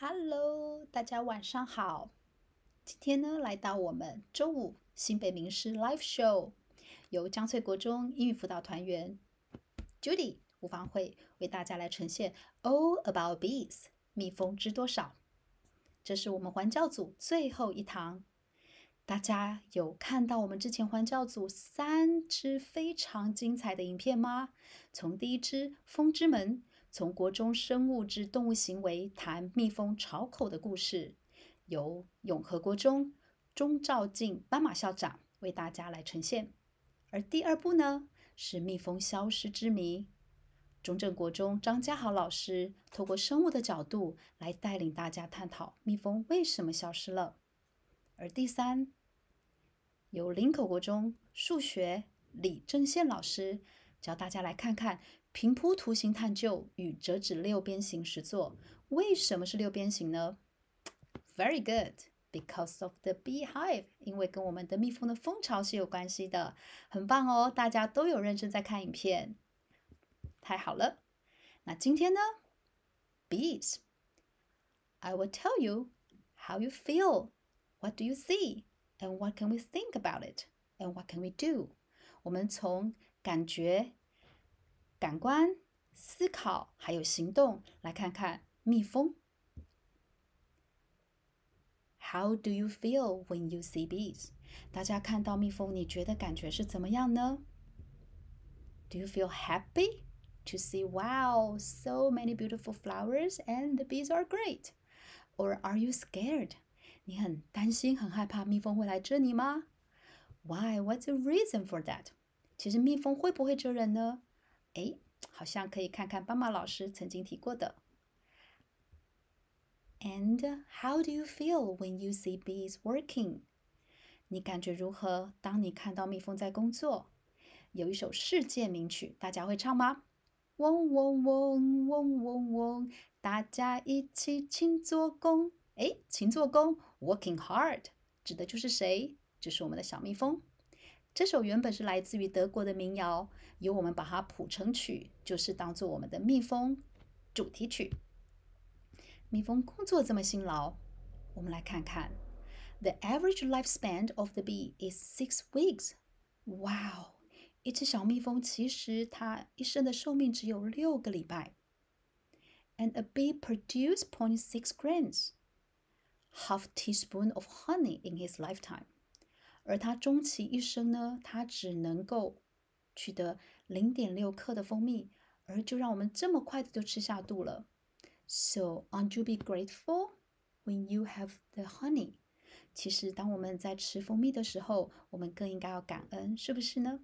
Hello，大家晚上好。今天呢，来到我们周五新北名师 LiveShow，由江翠国中英语辅导团员 Judy 吴芳慧为大家来呈现 All About Bees 蜜蜂知多少。这是我们环教组最后一堂。大家有看到我们之前环教组3支非常精彩的影片吗？从第一支蜂之门，从国中生物至动物行为谈蜜蜂巢口的故事，由永和国中钟兆进斑马校长为大家来呈现。而第2部呢，是蜜蜂消失之谜，中正国中张家豪老师透过生物的角度来带领大家探讨蜜蜂为什么消失了。而第3，由林口国中数学李正宪老师教大家来看看平铺图形探究与折纸6边形实作。为什么是6边形呢？ Very good, because of the beehive， 因为跟我们的蜜蜂的蜂巢是有关系的。很棒哦，大家都有认真在看影片，太好了。那今天呢 Bees I will tell you how you feel, what do you see, and what can we think about it, and what can we do。 我们从感觉、感官、思考还有行动来看看蜜蜂。 How do you feel when you see bees？ 大家看到蜜蜂，你觉得感觉是怎么样呢？ Do you feel happy to see, wow, so many beautiful flowers and the bees are great? Or are you scared？ 你很担心很害怕蜜蜂会来蛰你吗？ Why? What's the reason for that？ 其实蜜蜂会不会蛰人呢？好像可以看看斑马老师曾经提过的。 And how do you feel when you see bees working？ 你感觉如何当你看到蜜蜂在工作？有一首世界名曲，大家会唱吗？嗡嗡嗡嗡嗡嗡，大家一起勤做工。勤做工 working hard 指的就是谁？就是我们的小蜜蜂。这首原本是来自于德国的民谣，由我们把它谱成曲，就是当做我们的蜜蜂主题曲。蜜蜂工作这么辛劳，我们来看看 The average lifespan of the bee is 6 weeks。 哇，一只小蜜蜂其实它一生的寿命只有6个礼拜。And a bee produces 0.6 grams, half teaspoon of honey in his lifetime。 而它终其一生呢，它只能够取得 0.6 克的蜂蜜，而就让我们这么快的就吃下肚了。So, aren't you be grateful when you have the honey？ 其实当我们在吃蜂蜜的时候，我们更应该要感恩，是不是呢？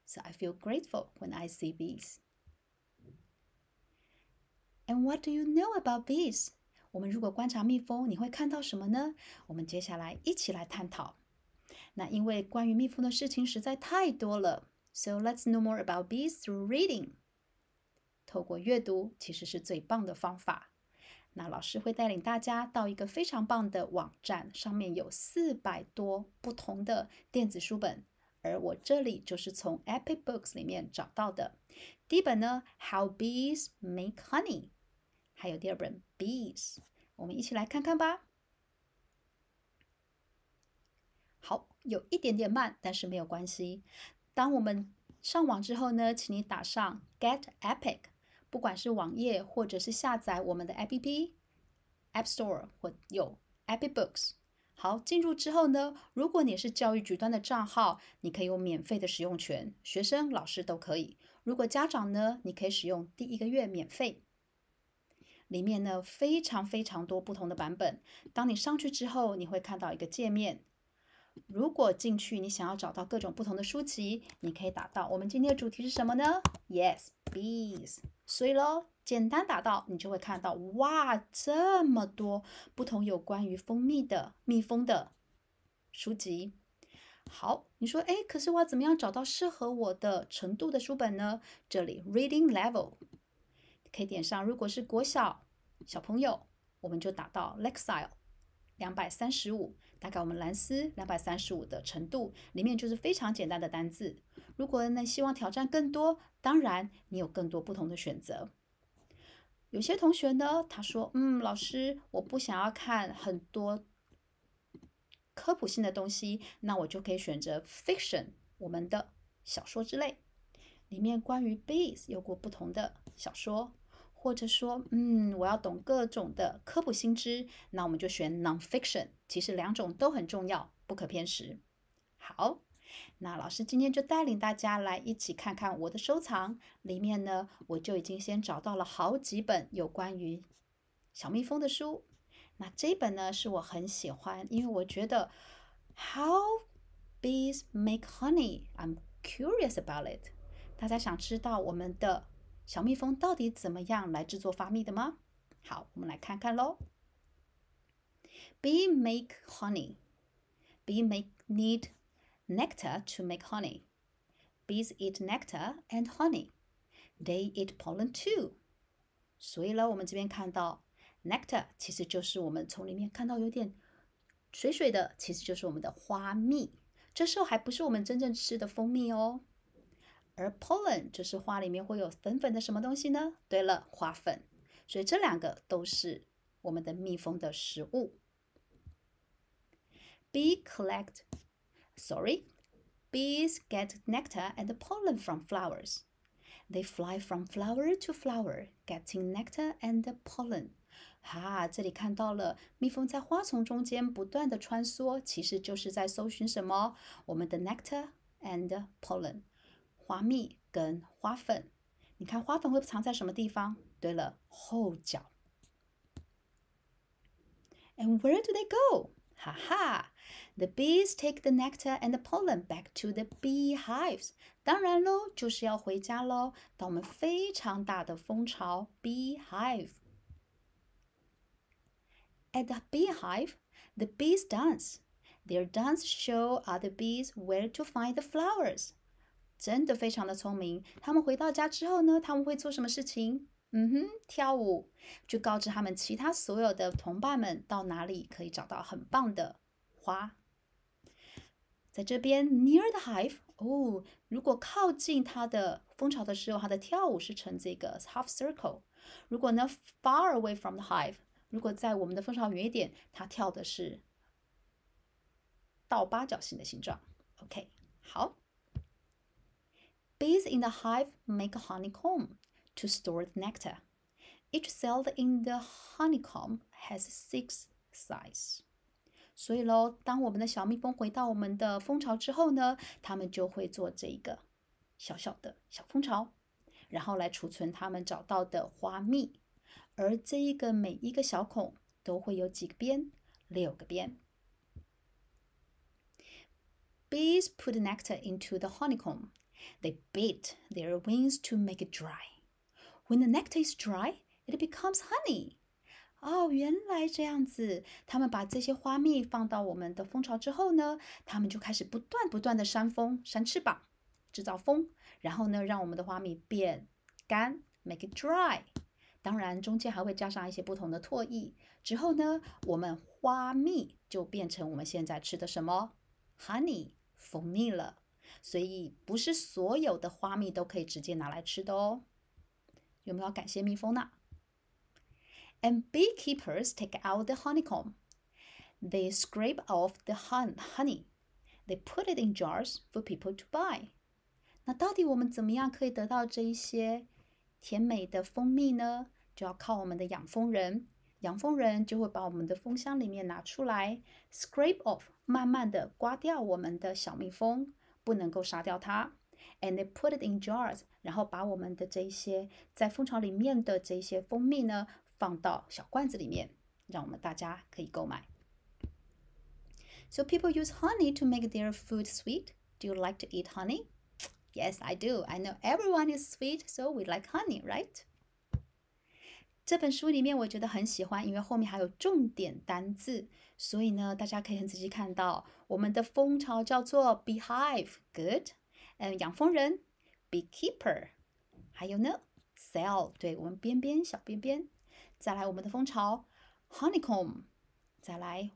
So I feel grateful when I see bees. And what do you know about bees？ 我们如果观察蜜蜂，你会看到什么呢？我们接下来一起来探讨。那因为关于蜜蜂的事情实在太多了， So let's know more about bees through reading。 透过阅读其实是最棒的方法。那老师会带领大家到一个非常棒的网站，上面有400多不同的电子书本，而我这里就是从 Epic Books 里面找到的。第一本呢 How Bees Make Honey， 还有第2本 Bees， 我们一起来看看吧。好，有一点点慢，但是没有关系。当我们上网之后呢，请你打上 Get Epic， 不管是网页或者是下载我们的 APP App Store 或有 Epic Books。 好，进入之后呢，如果你是教育局端的账号，你可以有免费的使用权，学生、老师都可以。如果家长呢，你可以使用第1个月免费。里面呢非常非常多不同的版本。当你上去之后，你会看到一个界面。如果进去你想要找到各种不同的书籍，你可以打到我们今天的主题是什么呢？ Yes, bees。 所以咯，简单打到你就会看到，哇，这么多不同有关于蜂蜜的、蜜蜂的书籍。好，你说可是我要怎么样找到适合我的程度的书本呢？这里 Reading Level 可以点上，如果是国小小朋友，我们就打到 Lexile 235，大概我们蓝思235的程度，里面就是非常简单的单字。如果呢希望挑战更多，当然你有更多不同的选择。有些同学呢，他说，老师，我不想要看很多科普性的东西，那我就可以选择 fiction， 我们的小说之类，里面关于 bees 有过不同的小说，或者说，我要懂各种的科普新知，那我们就选 non-fiction。其实两种都很重要，不可偏食。好，那老师今天就带领大家来一起看看我的收藏，里面呢，我就已经先找到了好几本有关于小蜜蜂的书。那这一本呢，是我很喜欢，因为我觉得 How bees make honey, I'm curious about it。大家想知道我们的小蜜蜂到底怎么样来制作发蜜的吗？好，我们来看看咯。Bee make honey. Bee need nectar to make honey. Bees eat nectar and honey. They eat pollen too. 所以呢，我们这边看到 nectar 其实就是我们从里面看到有点水水的，其实就是我们的花蜜。这时候还不是我们真正吃的蜂蜜哦。而 pollen 就是花里面会有粉粉的什么东西呢？对了，花粉。所以这两个都是我们的蜜蜂的食物。Bees get nectar and pollen from flowers. They fly from flower to flower, getting nectar and pollen. 这里看到了蜜蜂在花丛中间不断的穿梭，其实就是在搜寻什么？我们的 nectar and pollen， 花蜜跟花粉。你看花粉会藏在什么地方？对了，后脚。And where do they go? The bees take the nectar and the pollen back to the beehives. 当然咯，就是要回家咯，到我们非常大的蜂巢 beehive。At the beehive, the bees dance. Their dance show other bees where to find the flowers. 真的非常的聪明。他们回到家之后呢，他们会做什么事情？跳舞，就告知他们其他所有的同伴们到哪里可以找到很棒的花。在这边 near the hive， 如果靠近它的蜂巢的时候，它的跳舞是呈这个 half circle。如果呢 far away from the hive， 如果在我们的蜂巢远一点，它跳的是倒八角形的形状。OK， 好。Bees in the hive make a honeycomb to store the nectar. Each cell in the honeycomb has 6 sides. 所以咯，当我们的小蜜蜂回到我们的蜂巢之后呢，它们就会做这个小小的小蜂巢，然后来储存它们找到的花蜜。而这一个每一个小孔都会有几个边？6个边。Bees put nectar into the honeycomb. They beat their wings to make it dry. When the nectar is dry, it becomes honey. 原来这样子。他们把这些花蜜放到我们的蜂巢之后呢，他们就开始不断的扇翅膀，制造风，然后呢，让我们的花蜜变干 ，make it dry。当然，中间还会加上一些不同的唾液。之后呢，我们花蜜就变成我们现在吃的什么 ？honey， 蜂蜜了。所以不是所有的花蜜都可以直接拿来吃的哦。有没有感谢蜜蜂呢？ And beekeepers take out the honeycomb. They scrape off the honey. They put it in jars for people to buy. 那到底我们怎么样可以得到这一些甜美的蜂蜜呢？就要靠我们的养蜂人。养蜂人就会把我们的蜂箱里面拿出来 ，scrape off， 慢慢的刮掉我们的小蜜蜂，不能够杀掉它。And they put it in jars， 然后把我们的这些在蜂巢里面的这些蜂蜜呢，放到小罐子里面，让我们大家可以购买。So people use honey to make their food sweet. Do you like to eat honey? Yes, I do. I know everyone is sweet, so we like honey, right? 这本书里面我觉得很喜欢，因为后面还有重点单字，所以呢，大家可以很仔细看到，我们的蜂巢叫做 beehive， good， 养蜂人 beekeeper， 还有呢 cell， 对，我们边边小边边，再来我们的蜂巢 honeycomb， 再来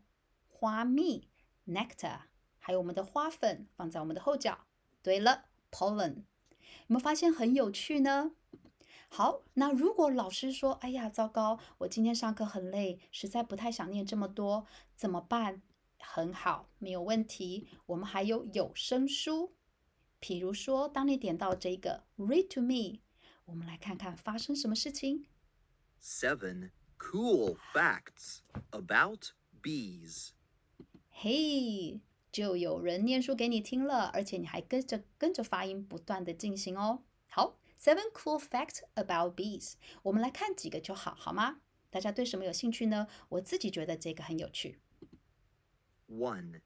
花蜜 nectar， 还有我们的花粉放在我们的后脚。对了 pollen， 有没有发现很有趣呢？好，那如果老师说，哎呀，糟糕，我今天上课很累，实在不太想念这么多，怎么办？很好，没有问题。我们还有有声书，比如说，当你点到这个 "Read to me"，我们来看看发生什么事情。7 cool facts about bees. 嘿，就有人念书给你听了，而且你还跟着发音不断的进行哦。好，7 cool facts about bees，我们来看几个就好，好吗？大家对什么有兴趣呢？我自己觉得这个很有趣。1.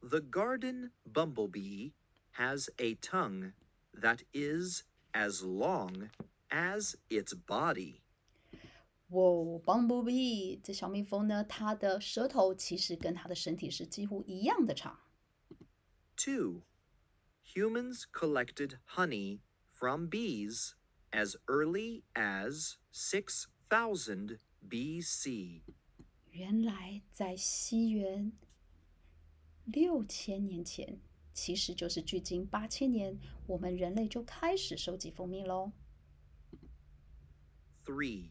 The garden bumblebee has a tongue that is as long as its body. 哇，bumblebee 这小蜜蜂呢，它的舌头其实跟它的身体是几乎一样的长。2. Humans collected honey from bees as early as 6000 BC. 原来在西元6000年前，其实就是距今8000年，我们人类就开始收集蜂蜜喽。3.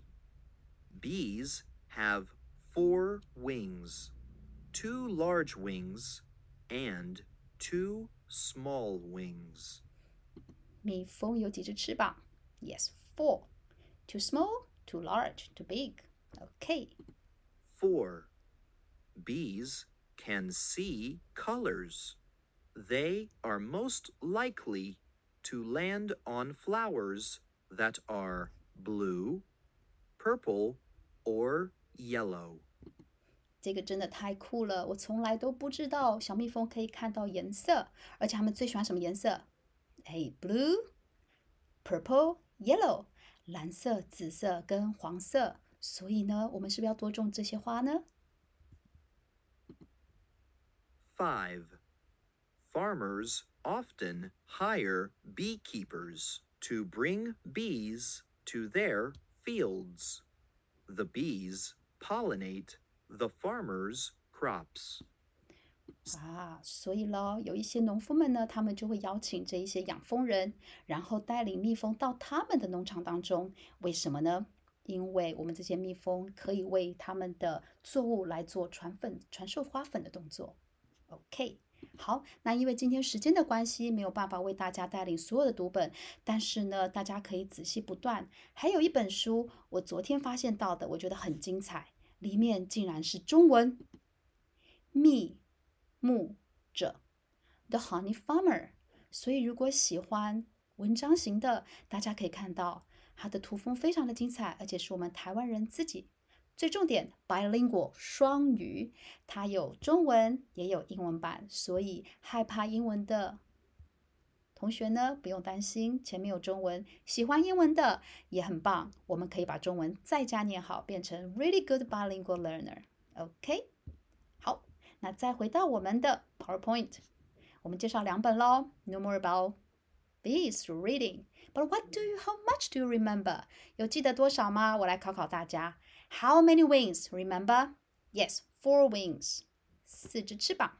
Bees have 4 wings, 2 large wings and 2 small wings. 蜜蜂有几只翅膀 ？Yes, 4. Too small, too large, too big. Okay. 4. Bees can see colors. They are most likely to land on flowers that are blue, purple, or yellow. 这个真的太酷了，我从来都不知道小蜜蜂可以看到颜色，而且它们最喜欢什么颜色？哎，blue, purple, yellow，蓝色、紫色跟黄色。所以呢，我们是不是要多种这些花呢？ 5. Farmers often hire beekeepers to bring bees to their fields. The bees pollinate the farmers' crops. 啊，所以咯，有一些农夫们呢，他们就会邀请这一些养蜂人，然后带领蜜蜂到他们的农场当中。为什么呢？因为我们这些蜜蜂可以为他们的作物来做传授花粉的动作。OK， 好，那因为今天时间的关系，没有办法为大家带领所有的读本，但是呢，大家可以仔细不断。还有一本书，我昨天发现到的，我觉得很精彩，里面竟然是中文，蜜牧者 The Honey Farmer。所以如果喜欢文章型的，大家可以看到它的图风非常的精彩，而且是我们台湾人自己。最重点 bilingual 双语，它有中文也有英文版，所以害怕英文的同学呢不用担心，前面有中文，喜欢英文的也很棒，我们可以把中文再加念好，变成 really good bilingual learner。OK， 好，那再回到我们的 PowerPoint， 我们介绍2本咯 No more about bees through reading. But how much do you remember? 有记得多少吗？我来考考大家。How many wings? Remember? Yes, 4 wings. 4只翅膀。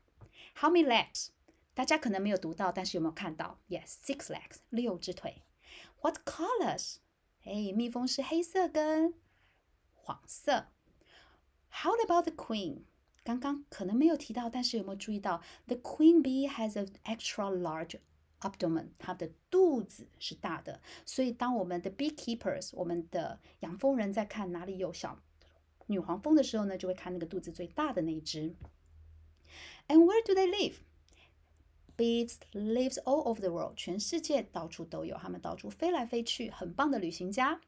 How many legs? 大家可能没有读到，但是有没有看到 ？Yes, 6 legs. 6只腿。What colors? 蜜蜂是黑色跟黄色。How about the queen? 刚刚可能没有提到，但是有没有注意到 ？The queen bee has an extra large abdomen， 它的肚子是大的，所以当我们的 beekeepers， 我们的养蜂人在看哪里有小女黄蜂的时候呢，就会看那个肚子最大的那一只。And where do they live? Bees lives all over the world， 全世界到处都有，它们到处飞来飞去，很棒的旅行家。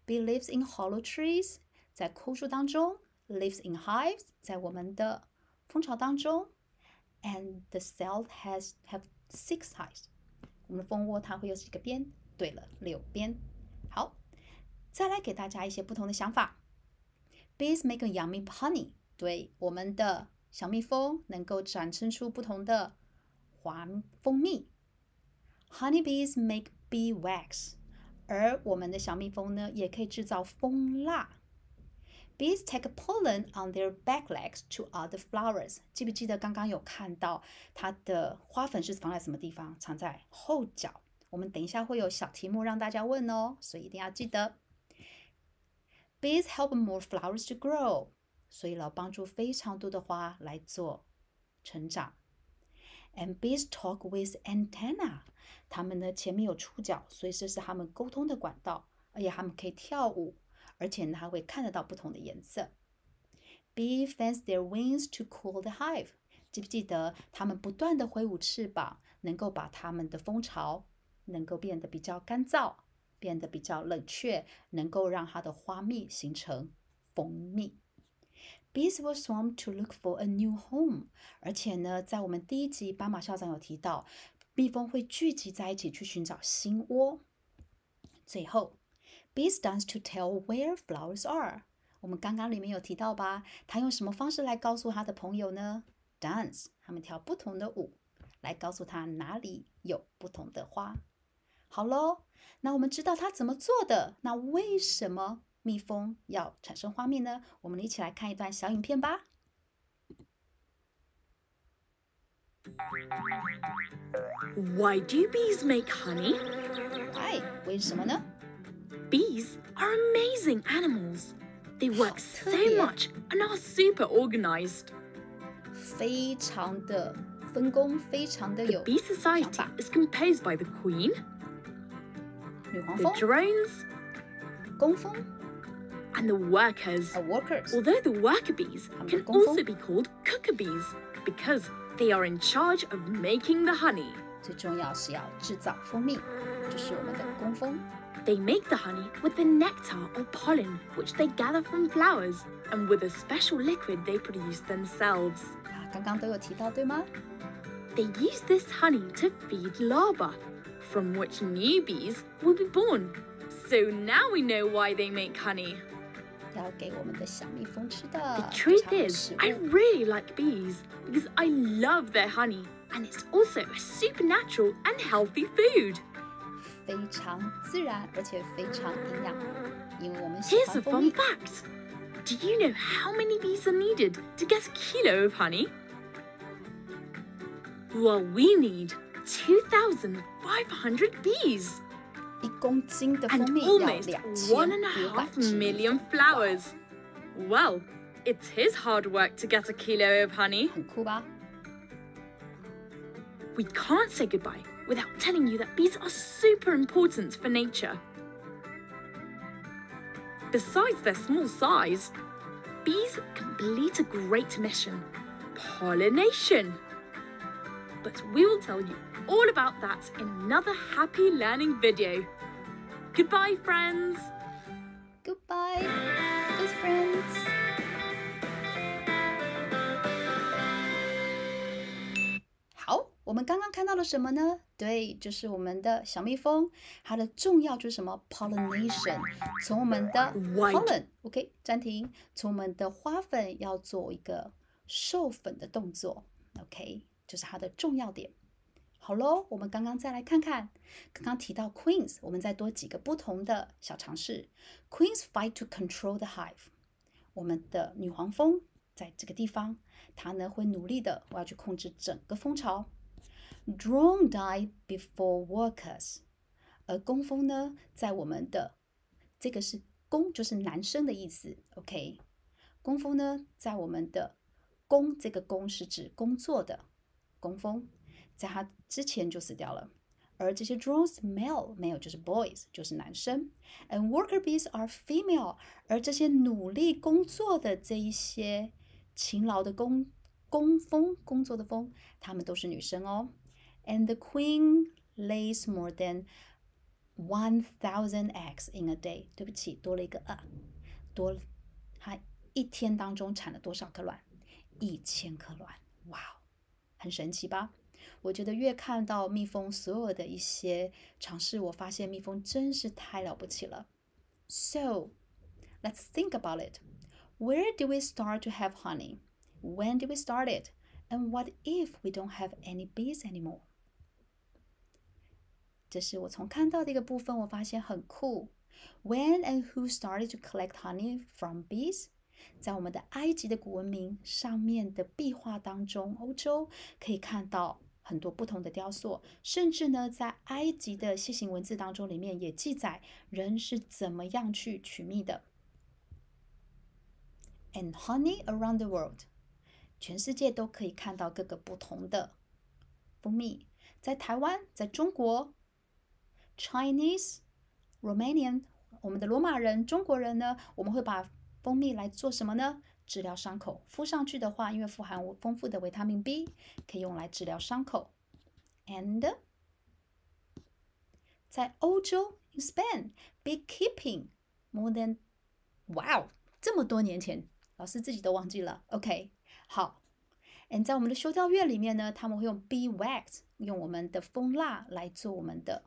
Bee lives in hollow trees， 在枯树当中。Lives in hives， 在我们的蜂巢当中。And the cell have 6 hives。我们的蜂窝它会有几个边？对了，6边。好，再来给大家一些不同的想法。Bees make a yummy honey。对，我们的小蜜蜂能够产生出不同的蜂蜜。Honeybees make bee wax。而我们的小蜜蜂呢，也可以制造蜂蜡。Bees take pollen on their back legs to other flowers。 记不记得刚刚有看到它的花粉是藏在什么地方？藏在后脚。我们等一下会有小题目让大家问哦，所以一定要记得。Bees help more flowers to grow， 所以呢，帮助非常多的花来做成长。And bees talk with antenna， 它们呢前面有触角，所以这是它们沟通的管道，而且它们可以跳舞，而且呢还会看得到不同的颜色。Bee fans their wings to cool the hive， 记不记得它们不断的挥舞翅膀，能够把它们的蜂巢能够变得比较干燥，变得比较冷却，能够让它的花蜜形成蜂蜜。Bees will swarm to look for a new home， 而且呢，在我们第1集斑马校长有提到，蜜蜂会聚集在一起去寻找新窝。最后 ，Bees dance to tell where flowers are。我们刚刚里面有提到吧？他用什么方式来告诉他的朋友呢 ？Dance， 他们跳不同的舞，来告诉他哪里有不同的花。好咯，那我们知道他怎么做的，那为什么蜜蜂要产生花蜜呢？我们一起来看一段小影片吧。Why do bees make honey? Why？ 为什么呢？ Bees are amazing animals. They work so much and are super organized. 非常的分工，非常的有 The bee society is composed by the queen, 女黄 the 蜂、 drones, 工蜂 and the workers. workers。 Although the worker bees can also be called cooker bees because they are in charge of making the honey. 最重要是要制造蜂蜜，就是我们的工蜂。They make the honey with the nectar or pollen, which they gather from flowers, and with a special liquid they produce themselves. 刚刚都有提到，对吗？ They use this honey to feed larvae, from which new bees will be born. So now we know why they make honey. 要给我们的小蜜蜂吃的。 The truth is, I really like bees because I love their honey, and it's also a supernatural and healthy food. 非常自然，而且非常营养，因为我们喜 Here's 欢 a 蜂 fun 蜜。 fact. Do you know how many bees are needed to get a kilo of honey? Well, we need 2,500 bees 1公斤的 and 蜂蜜要 almost 2500 1.5 只 million flowers. Well, it is hard work to get a kilo of honey. 很酷吧？ We can't say goodbye without telling you that bees are super important for nature. Besides their small size, bees complete a great mission: pollination. But we will tell you all about that in another happy learning video. Goodbye, friends! Goodbye, good friends. 好，我们刚刚看到了什么呢？对，就是我们的小蜜蜂，它的重要就是什么 ？pollination， 从我们的 pollen，OK， 暂停，从我们的花粉要做一个授粉的动作 ，OK， 就是它的重要点。好咯，我们刚刚再来看看，刚刚提到 queens， 我们再多几个不同的小常识。Queens fight to control the hive， 我们的女黄蜂在这个地方，它呢会努力的，我要去控制整个蜂巢。Drone die before workers， 而工蜂呢，在我们的这个是工，就是男生的意思 ，OK。工蜂呢，在我们的工，这个工是指工作的工蜂。在它之前就死掉了，而这些 drones male 就是 boys 就是男生 ，and worker bees are female， 而这些努力工作的这一些勤劳的工蜂工作的蜂，它们都是女生哦。And the queen lays more than 1,000 eggs in a day。对不起，多了一个多，它一天当中产了多少颗卵？1000颗卵，哇，很神奇吧？我觉得越看到蜜蜂所有的一些尝试，我发现蜜蜂真是太了不起了。So, let's think about it. Where did we start to have honey? When did we start it? And what if we don't have any bees anymore? 这是我从看到的一个部分，我发现很酷。When and who started to collect honey from bees? 在我们的埃及的古文明上面的壁画当中，欧洲可以看到很多不同的雕塑，甚至呢，在埃及的楔形文字当中里面也记载人是怎么样去取蜜的。And honey around the world， 全世界都可以看到各个不同的蜂蜜，在台湾，在中国 ，Chinese、Romanian， 我们的罗马人、中国人呢，我们会把蜂蜜来做什么呢？治疗伤口，敷上去的话，因为富含丰富的维他命 B， 可以用来治疗伤口。And 在欧洲 in Spain beekeeping more than wow 这么多年前，老师自己都忘记了。OK， 好。And 在我们的修道院里面呢，他们会用 bee wax， 用我们的蜂蜡来做我们的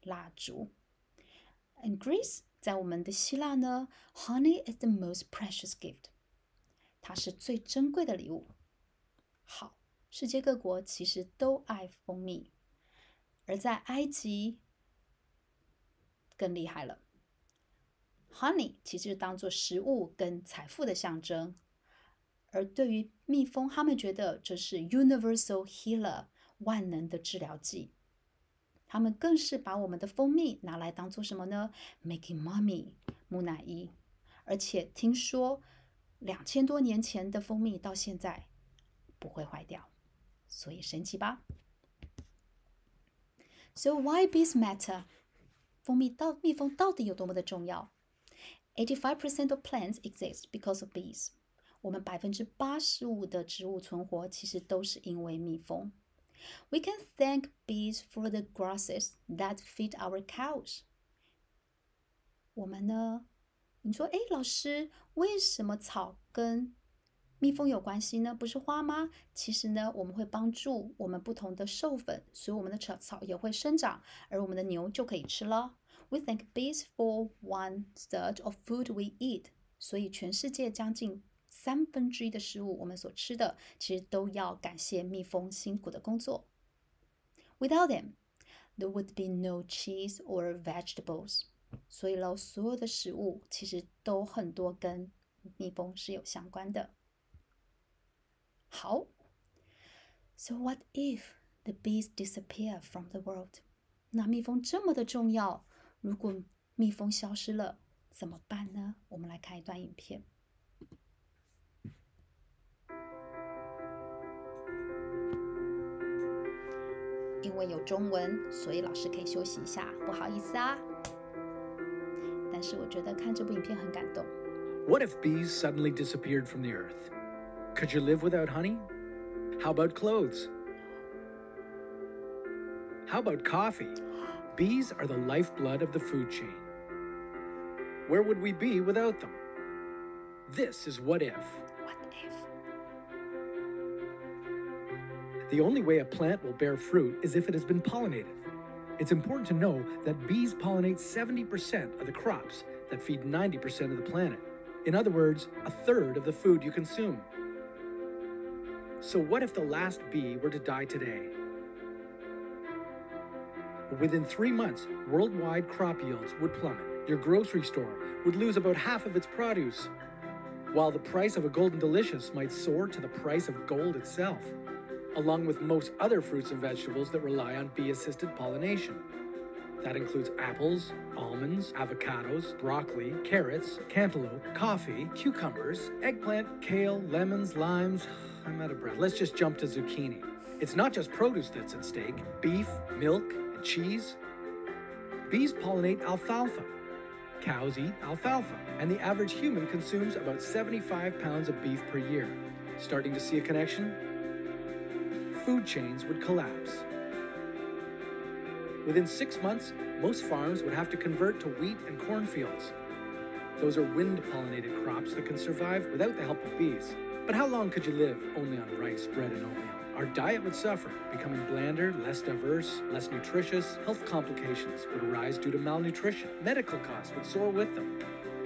蜡烛。And Greece， 在我们的希腊呢 ，honey is the most precious gift。它是最珍贵的礼物。好，世界各国其实都爱蜂蜜，而在埃及更厉害了。Honey 其实当作食物跟财富的象征，而对于蜜蜂，他们觉得这是 universal healer， 万能的治疗剂。他们更是把我们的蜂蜜拿来当作什么呢 ？Making mommy， 木乃伊。而且听说2000多年前的蜂蜜到现在不会坏掉，所以神奇吧 ？So why bees matter？ 蜜蜂到底有多么的重要 ？85% of plants exist because of bees。我们85%的植物存活，其实都是因为蜜蜂。We can thank bees for the grasses that feed our cows。我们呢？你说，老师，为什么草跟蜜蜂有关系呢？不是花吗？其实呢，我们会帮助我们不同的授粉，所以我们的草也会生长，而我们的牛就可以吃了。We thank bees for 1/3 of food we eat。所以全世界将近1/3的食物，我们所吃的，其实都要感谢蜜蜂辛苦的工作。Without them, there would be no cheese or vegetables。所以咯，所有的食物其实都很多跟蜜蜂是有相关的。好 ，So what if the bees disappear from the world？ 那蜜蜂这么的重要，如果蜜蜂消失了，怎么办呢？我们来看一段影片。因为有中文，所以老师可以休息一下，不好意思啊。但是我觉得看这部影片很感动。What if bees suddenly disappeared from the earth? Could you live without honey? How about clothes? How about coffee? Bees are the lifeblood of the food chain. Where would we be without them? This is what if. What if? The only way a plant will bear fruit is if it has been pollinated. It's important to know that bees pollinate 70% of the crops that feed 90% of the planet. In other words, 1/3 of the food you consume. So what if the last bee were to die today? Within 3 months, worldwide crop yields would plummet. Your grocery store would lose about half of its produce, while the price of a Golden Delicious might soar to the price of gold itself, along with most other fruits and vegetables that rely on bee-assisted pollination. That includes apples, almonds, avocados, broccoli, carrots, cantaloupe, coffee, cucumbers, eggplant, kale, lemons, limes. I'm out of breath. Let's just jump to zucchini. It's not just produce that's at stake. Beef, milk, and cheese. Bees pollinate alfalfa. Cows eat alfalfa, and the average human consumes about 75 pounds of beef per year. Starting to see a connection? Food chains would collapse. Within 6 months, most farms would have to convert to wheat and cornfields. Those are wind-pollinated crops that can survive without the help of bees. But how long could you live only on rice, bread, and oatmeal? Our diet would suffer, becoming blander, less diverse, less nutritious. Health complications would arise due to malnutrition. Medical costs would soar with them.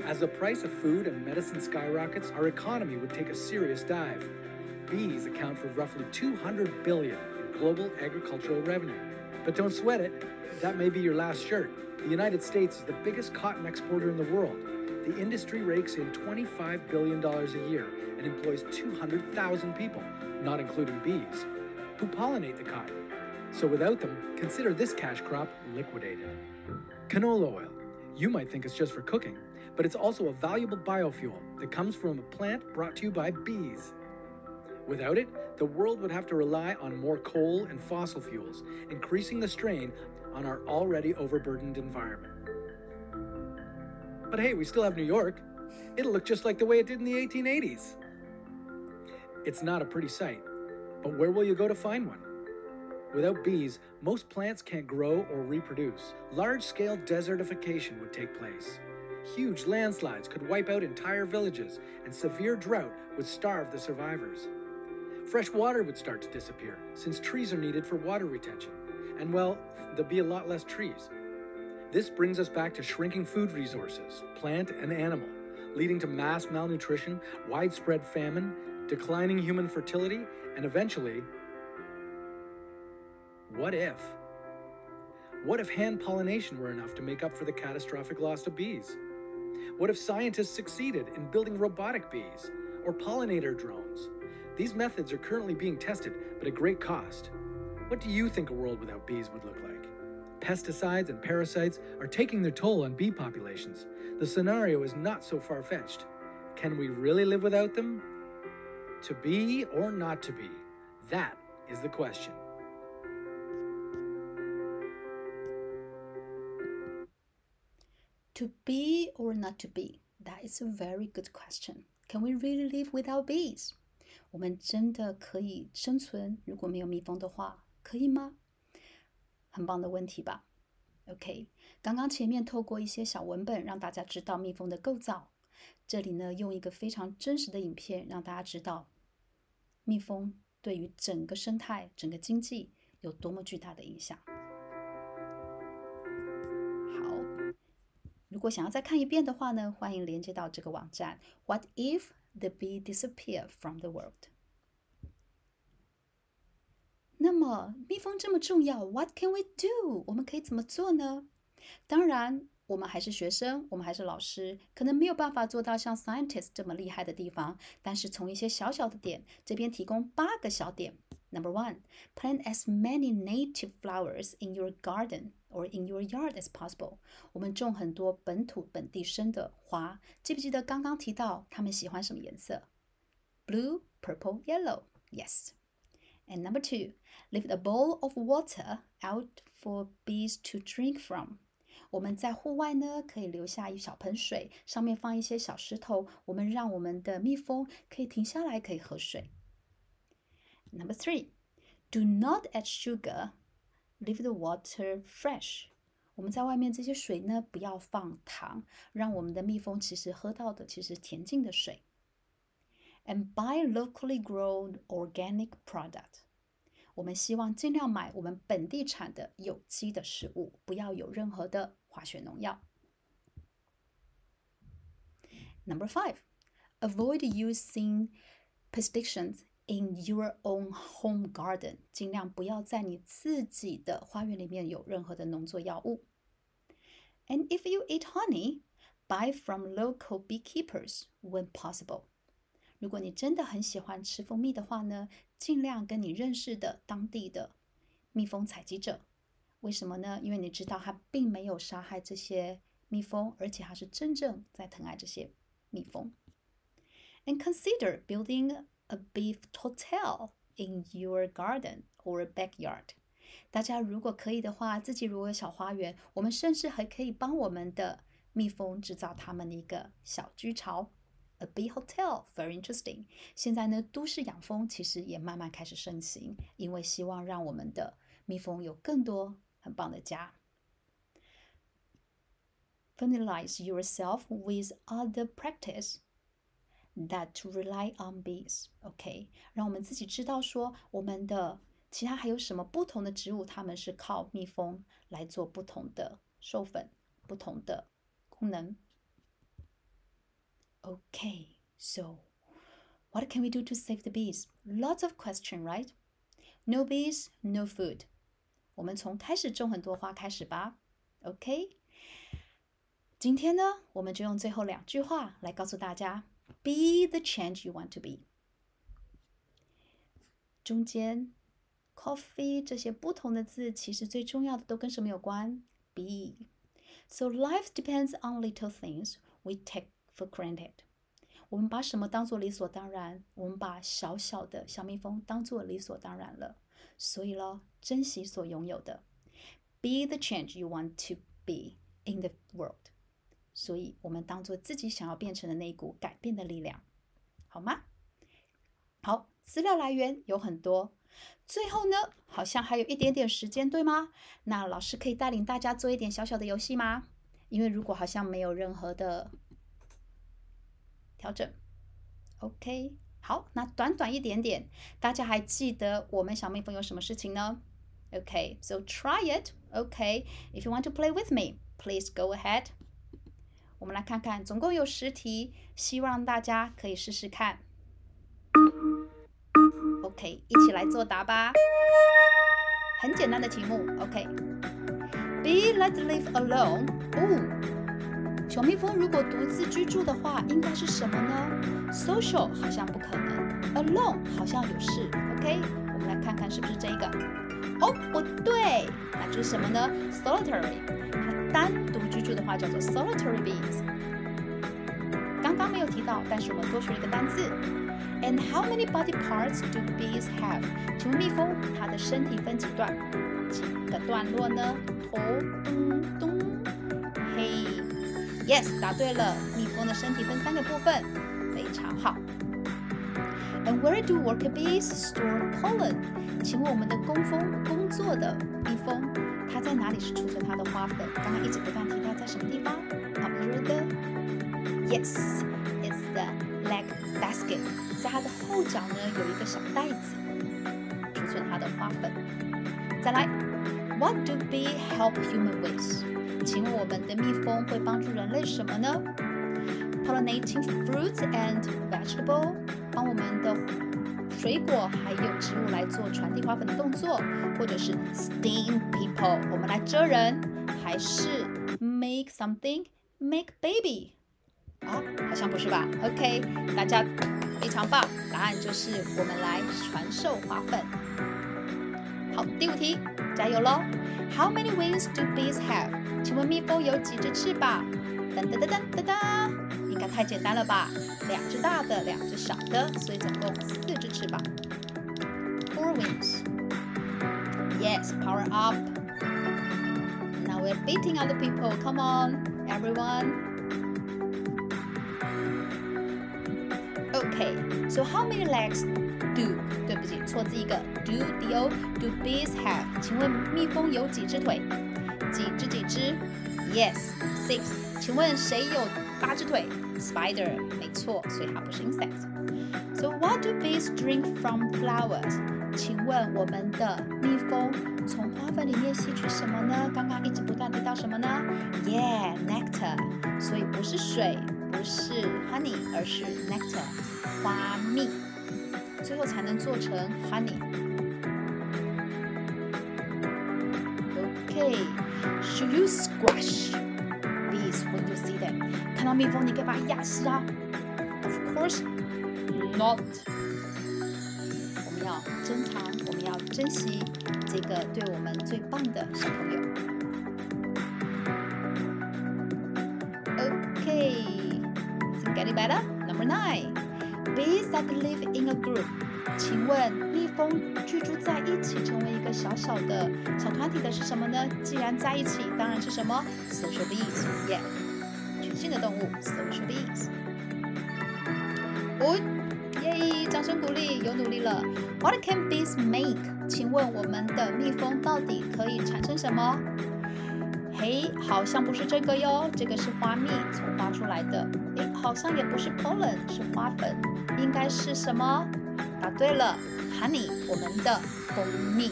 As the price of food and medicine skyrockets, our economy would take a serious dive. Bees account for roughly $200 billion in global agricultural revenue. But don't sweat it, that may be your last shirt. The United States is the biggest cotton exporter in the world. The industry rakes in $25 billion a year and employs 200,000 people, not including bees, who pollinate the cotton. So without them, consider this cash crop liquidated. Canola oil. You might think it's just for cooking, but it's also a valuable biofuel that comes from a plant brought to you by bees. Without it, the world would have to rely on more coal and fossil fuels, increasing the strain on our already overburdened environment. But hey, we still have New York. It'll look just like the way it did in the 1880s. It's not a pretty sight, but where will you go to find one? Without bees, most plants can't grow or reproduce. Large-scale desertification would take place. Huge landslides could wipe out entire villages, and severe drought would starve the survivors. Fresh water would start to disappear, since trees are needed for water retention. And well, there'll be a lot less trees. This brings us back to shrinking food resources, plant and animal, leading to mass malnutrition, widespread famine, declining human fertility, and eventually, what if? What if hand pollination were enough to make up for the catastrophic loss of bees? What if scientists succeeded in building robotic bees or pollinator drones? These methods are currently being tested, but at great cost. What do you think a world without bees would look like? Pesticides and parasites are taking their toll on bee populations. The scenario is not so far-fetched. Can we really live without them? To be or not to be? That is the question. To be or not to be? That is a very good question. Can we really live without bees? 我们真的可以生存，如果没有蜜蜂的话，可以吗？很棒的问题吧 ？OK， 刚刚前面透过一些小文本让大家知道蜜蜂的构造，这里呢用一个非常真实的影片让大家知道蜜蜂对于整个生态、整个经济有多么巨大的影响。好，如果想要再看一遍的话呢，欢迎连接到这个网站 What if the bee disappear from the world？ 那么蜜蜂这么重要 ，What can we do？ 我们可以怎么做呢？当然，我们还是学生，我们还是老师，可能没有办法做到像 scientist 这么厉害的地方。但是从一些小小的点，这边提供8个小点。Number 1, plant as many native flowers in your garden or in your yard as possible. 我们种很多本土本地生的花。记不记得刚刚提到他们喜欢什么颜色 ？Blue, purple, yellow. Yes. And number 2, leave a bowl of water out for bees to drink from. 我们在户外呢，可以留下一小盆水，上面放一些小石头，我们让我们的蜜蜂可以停下来，可以喝水。Number 3, do not add sugar. Leave the water fresh. 我们在外面这些水呢，不要放糖，让我们的蜜蜂其实喝到的其实甜净的水。And buy locally grown organic product. 我们希望尽量买我们本地产的有机的食物，不要有任何的化学农药。Number 5, avoid using pesticides in your own home garden. 尽量不要在你自己的花园里面有任何的农作药物。And if you eat honey, buy from local beekeepers when possible. 如果你真的很喜欢吃蜂蜜的话呢，尽量跟你认识的当地的蜜蜂采集者。为什么呢？因为你知道它并没有杀害这些蜜蜂，而且它是真正在疼爱这些蜜蜂。And consider building a bee hotel in your garden or backyard. 大家如果可以的话，自己如果有小花园，我们甚至还可以帮我们的蜜蜂制造他们的一个小居巢。A bee hotel, very interesting. 现在呢，都市养蜂其实也慢慢开始盛行，因为希望让我们的蜜蜂有更多很棒的家。Familiarize yourself with other practice that rely on bees. OK， 让我们自己知道说，我们的其他还有什么不同的植物，它们是靠蜜蜂来做不同的授粉、不同的功能。Okay, so what can we do to save the bees? Lots of questions, right? No bees, no food. 我们从开始种很多花开始吧。OK? 今天呢，我们就用最后2句话来告诉大家 Be the change you want to be. 中间 coffee 这些不同的字，其实最重要的都跟什么有关？ Bee. So life depends on little things we take for granted. 我们把什么当作理所当然？我们把小小的小蜜蜂当作理所当然了。所以咯，珍惜所拥有的。Be the change you want to be in the world. 所以我们当作自己想要变成的那一股改变的力量，好吗？好，资料来源有很多。最后呢，好像还有一点点时间，对吗？那老师可以带领大家做一点小小的游戏吗？因为如果好像没有任何的调整 ，OK， 好，那短短一点点，大家还记得我们小蜜蜂有什么事情呢？ Okay, so try it. Okay, if you want to play with me, please go ahead. 我们来看看，总共有10题，希望大家可以试试看。OK， 一起来作答吧。很简单的题目。OK。Bee let live alone. 小蜜蜂如果独自居住的话，应该是什么呢 ？Social 好像不可能 ，alone 好像有事。OK， 我们来看看是不是这一个。不对，那就是什么呢 ？Solitary， 它单独居住的话叫做 solitary bees。刚刚没有提到，但是我们多学了一个单字。And how many body parts do bees have？ 请问蜜蜂它的身体分几段？几个段落呢？头、咚咚、嘿。Yes， 答对了，蜜蜂的身体分3个部分，非常好。And where do worker bees store pollen？ 请问我们的工作的蜜蜂，它在哪里是储存它的花粉？刚刚一直不断提到在什么地方 ？Up here the Yes, it's the leg basket。在它的后脚呢有一个小袋子，储存它的花粉。再来 ，What do bee help human with？ 请问我们的蜜蜂会帮助人类什么呢 ？Pollinating fruits and vegetable， 帮我们的水果还有植物来做传递花粉的动作，或者是 sting people， 我们来蛰人，还是 make something make baby？ 好像不是吧 ？OK， 大家非常棒，答案就是我们来传授花粉。好，第5题，加油咯 ！How many wings do bees have？ 请问蜜蜂有几只翅膀？噔噔噔噔噔噔，应该太简单了吧？2只大的，2只小的，所以总共4只翅膀。4 wings. Yes, power up. Now we're beating other people. Come on, everyone. Okay, so how many legs do? 对不起，错字一个 do bees have? 请问蜜蜂有几只腿？几只 ？Yes, 6. 请问谁有8只腿 ？Spider， 没错，所以它不是 insect。So what do bees drink from flowers？ 请问我们的蜜蜂从花粉里面吸取什么呢？刚刚一直不断提到什么呢 ？Yeah, nectar。所以不是水，不是 honey， 而是 nectar， 花蜜，最后才能做成 honey。Okay, should you squash bees when you see them？ 看到蜜蜂，你可以把它压死啊 ？Of course not。我们要珍藏，我们要珍惜这个对我们最棒的小朋友。Okay, it's getting better. Number 9, bees that live in a group. 请问蜜蜂居住在一起，成为一个小小的小团体的是什么呢？既然在一起，当然是什么 ？Social bees. Yeah， 群性的动物 ，social bees。耶！掌声鼓励，有努力了。What can bees make？ 请问我们的蜜蜂到底可以产生什么？嘿，好像不是这个哟，这个是花蜜从花出来的。好像也不是 pollen， 是花粉，应该是什么？答对了 ，honey， 我们的蜂蜜，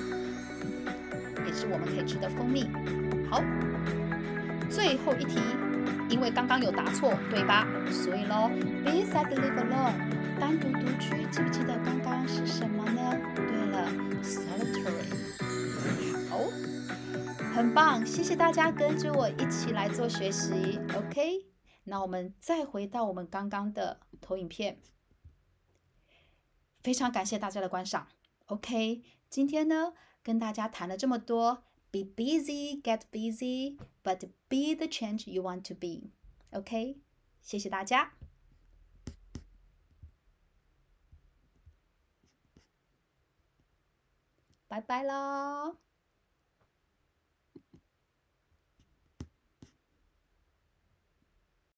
也是我们可以吃的蜂蜜。好，最后一题，因为刚刚有答错，对吧？所以咯 ，bees that live alone， 单独独居，记不记得刚刚是什么呢？对了 ，solitary。好。很棒，谢谢大家跟着我一起来做学习 ，OK？ 那我们再回到我们刚刚的投影片，非常感谢大家的观赏。OK， 今天呢跟大家谈了这么多 ，Be busy, get busy, but be the change you want to be. OK， 谢谢大家，拜拜喽。